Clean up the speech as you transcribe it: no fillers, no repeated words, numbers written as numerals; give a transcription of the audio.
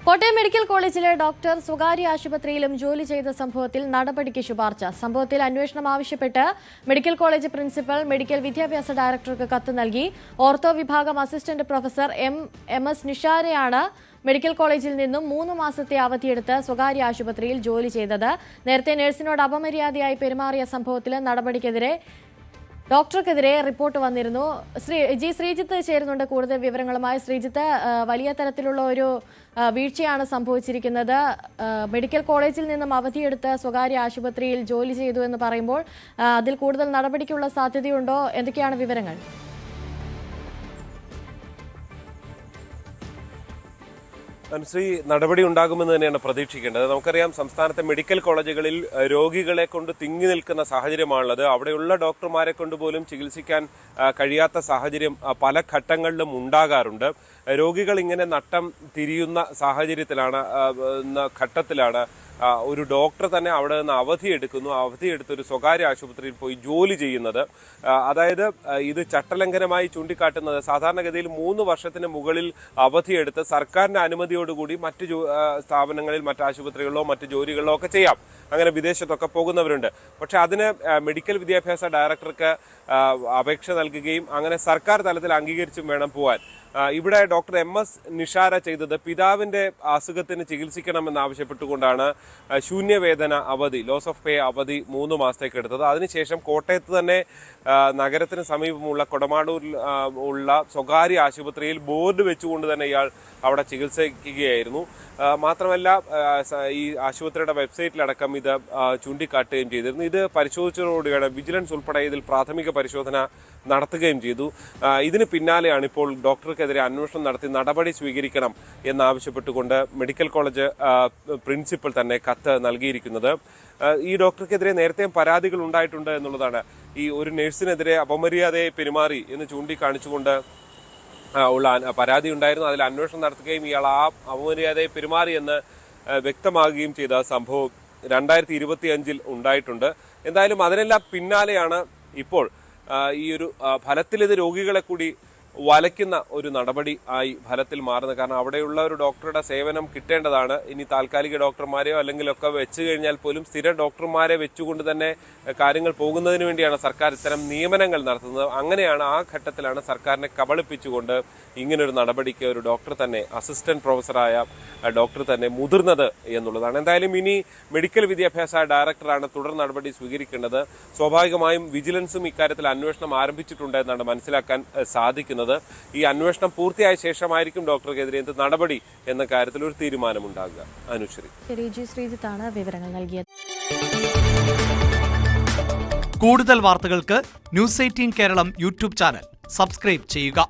Kottayam medical കോളേജിലെ doctor സ്വകാര്യ ആശുപത്രിയിലും ജോലി ചെയ്ത സംഭവത്തിൽ നടപടിക്ക് ശുപാർശ. സംഭവത്തിൽ അന്വേഷണം ആവശ്യപ്പെട്ട് മെഡിക്കൽ കോളേജ് പ്രിൻസിപ്പൽ മെഡിക്കൽ വിദ്യാഭ്യാസ ഡയറക്ടർക്ക് കത്ത് നൽകി. ഓർത്തോ വിഭാഗം അസിസ്റ്റന്റ് പ്രൊഫസർ എം.എസ്. നിഷാരയാണ് മെഡിക്കൽ കോളേജിൽ നിന്നും 3 മാസത്തെ അവധിയെടുത്ത് സ്വകാര്യ ആശുപത്രിയിൽ ജോലി ചെയ്തത്. നേരത്തെ നഴ്സിനോട് അപമര്യാദയായി പെരുമാറിയ സംഭവത്തിൽ നടപടിക്കെതിരെ ഡോക്ടർക്കെതിരെ റിപ്പോർട്ട് വന്നിരുന്നു. ശ്രീജിത്ത് ചേരുന്നുണ്ട് കൂടുതൽ വിവരങ്ങളുമായി. ശ്രീജിത്ത്, വലിയ തരത്തിലുള്ള ഒരു വീഴ്ചയാണ് സംഭവിച്ചിരിക്കുന്നത്. മെഡിക്കൽ കോളേജിൽ നിന്നും അവധിയെടുത്ത് സ്വകാര്യ ആശുപത്രിയിൽ ജോലി ചെയ്തു എന്ന് പറയുമ്പോൾ അതിൽ കൂടുതൽ നടപടിക്കുള്ള സാധ്യതയുണ്ടോ? എന്തൊക്കെയാണ് വിവരങ്ങൾ? അനുശ്രീ, നടപടി ഉണ്ടാകുമെന്ന് തന്നെയാണ് പ്രതീക്ഷിക്കേണ്ടത്. നമുക്കറിയാം, സംസ്ഥാനത്തെ മെഡിക്കൽ കോളേജുകളിൽ രോഗികളെ കൊണ്ട് തിങ്ങി നിൽക്കുന്ന സാഹചര്യമാണുള്ളത്. അവിടെയുള്ള ഡോക്ടർമാരെ കൊണ്ട് പോലും ചികിത്സിക്കാൻ കഴിയാത്ത സാഹചര്യം പല ഘട്ടങ്ങളിലും ഉണ്ടാകാറുണ്ട്. രോഗികൾ ഇങ്ങനെ നട്ടം തിരിയുന്ന ഘട്ടത്തിലാണ് ഒരു ഡോക്ടർ തന്നെ അവിടെ നിന്ന് അവധിയെടുത്ത് ഒരു സ്വകാര്യ ആശുപത്രിയിൽ പോയി ജോലി ചെയ്യുന്നത്. അതായത് ഇത് ചട്ടലംഘനമായി ചൂണ്ടിക്കാട്ടുന്നത് സാധാരണഗതിയിൽ 3 വർഷത്തിന് മുകളിൽ അവധിയെടുത്ത് സർക്കാരിന്റെ അനുമതിയോടുകൂടി മറ്റ് സ്ഥാപനങ്ങളിൽ, മറ്റ് ആശുപത്രികളിലോ മറ്റ് ജോലികളിലോ ഒക്കെ ചെയ്യാം. അങ്ങനെ വിദേശത്തൊക്കെ പോകുന്നവരുണ്ട്. പക്ഷെ അതിന് മെഡിക്കൽ വിദ്യാഭ്യാസ ഡയറക്ടർക്ക് അപേക്ഷ നൽകുകയും അങ്ങനെ സർക്കാർ തലത്തിൽ അംഗീകരിച്ചും വേണം പോകാൻ. ഇവിടെ ഡോക്ടർ എം.എസ്. നിഷാര ചെയ്തത് പിതാവിന്റെ അസുഖത്തിന് ചികിത്സിക്കണമെന്നാവശ്യപ്പെട്ടുകൊണ്ടാണ് ശൂന്യവേതന അവധി, ലോസ് ഓഫ് പേ അവധി 3 മാസത്തേക്ക് എടുത്തത്. അതിനുശേഷം കോട്ടയത്ത് തന്നെ നഗരത്തിന് സമീപമുള്ള കൊടമാടൂരിൽ ഉള്ള സ്വകാര്യ ആശുപത്രിയിൽ ബോർഡ് വെച്ചുകൊണ്ട് തന്നെ ഇയാൾ അവിടെ ചികിത്സിക്കുകയായിരുന്നു. മാത്രമല്ല, ഈ ആശുപത്രിയുടെ വെബ്സൈറ്റിലടക്കം ഇത് ചൂണ്ടിക്കാട്ടുകയും ചെയ്തിരുന്നു. ഇത് പരിശോധിച്ചതോടുകൂടിയാണ് വിജിലൻസ് ഉൾപ്പെടെ ഇതിൽ പ്രാഥമിക പരിശോധന നടത്തുകയും ചെയ്തു. ഇതിന് പിന്നാലെയാണ് ഇപ്പോൾ ഡോക്ടർക്കെതിരെ അന്വേഷണം നടത്തി നടപടി സ്വീകരിക്കണം എന്നാവശ്യപ്പെട്ടുകൊണ്ട് മെഡിക്കൽ കോളേജ് പ്രിൻസിപ്പൽ തന്നെ കത്ത് നൽകിയിരിക്കുന്നത്. ഈ ഡോക്ടർക്കെതിരെ നേരത്തെയും പരാതികൾ ഉണ്ടായിട്ടുണ്ട് എന്നുള്ളതാണ്. ഈ ഒരു നഴ്സിനെതിരെ അപമര്യാദയെ പെരുമാറി എന്ന് ചൂണ്ടിക്കാണിച്ചുകൊണ്ട് ഉള്ള പരാതി ഉണ്ടായിരുന്നു. അതിൽ അന്വേഷണം നടത്തുകയും ഇയാൾ ആ അപമര്യാദയെ പെരുമാറി എന്ന് വ്യക്തമാകുകയും ചെയ്ത സംഭവം 2025 ഉണ്ടായിട്ടുണ്ട്. എന്തായാലും അതിനെല്ലാം പിന്നാലെയാണ് ഇപ്പോൾ ഈ ഒരു ഫലത്തിൽ ഇത് രോഗികളെ കൂടി വലയ്ക്കുന്ന ഒരു നടപടി ആയി ഫലത്തിൽ മാറുന്നത്. കാരണം അവിടെയുള്ള ഒരു ഡോക്ടറുടെ സേവനം കിട്ടേണ്ടതാണ്. ഇനി താൽക്കാലിക ഡോക്ടർമാരെയോ അല്ലെങ്കിലൊക്കെ വെച്ച് കഴിഞ്ഞാൽ പോലും സ്ഥിര ഡോക്ടർമാരെ വെച്ചുകൊണ്ട് തന്നെ കാര്യങ്ങൾ പോകുന്നതിന് വേണ്ടിയാണ് സർക്കാർ ഇത്തരം നിയമനങ്ങൾ നടത്തുന്നത്. അങ്ങനെയാണ്, ആ ഘട്ടത്തിലാണ് സർക്കാരിനെ കബളിപ്പിച്ചുകൊണ്ട് ഇങ്ങനൊരു നടപടിക്ക് ഒരു ഡോക്ടർ തന്നെ, അസിസ്റ്റന്റ് പ്രൊഫസറായ ഡോക്ടർ തന്നെ മുതിർന്നത് എന്നുള്ളതാണ്. എന്തായാലും ഇനി മെഡിക്കൽ വിദ്യാഭ്യാസ ഡയറക്ടറാണ് തുടർ നടപടി സ്വീകരിക്കേണ്ടത്. സ്വാഭാവികമായും വിജിലൻസും ഇക്കാര്യത്തിൽ അന്വേഷണം ആരംഭിച്ചിട്ടുണ്ട് എന്നാണ് മനസ്സിലാക്കാൻ സാധിക്കുന്നത്. ഈ അന്വേഷണം പൂർത്തിയായ ശേഷമായിരിക്കും ഡോക്ടർക്കെതിരെ എന്ത് നടപടി എന്ന കാര്യത്തിൽ ഒരു തീരുമാനമുണ്ടാകുക. അനുശ്രീ, ശ്രീജിത്താണ് വിവരങ്ങൾ നൽകിയത്. കൂടുതൽ വാർത്തകൾക്ക് News 18 Keralam YouTube channel subscribe ചെയ്യുക.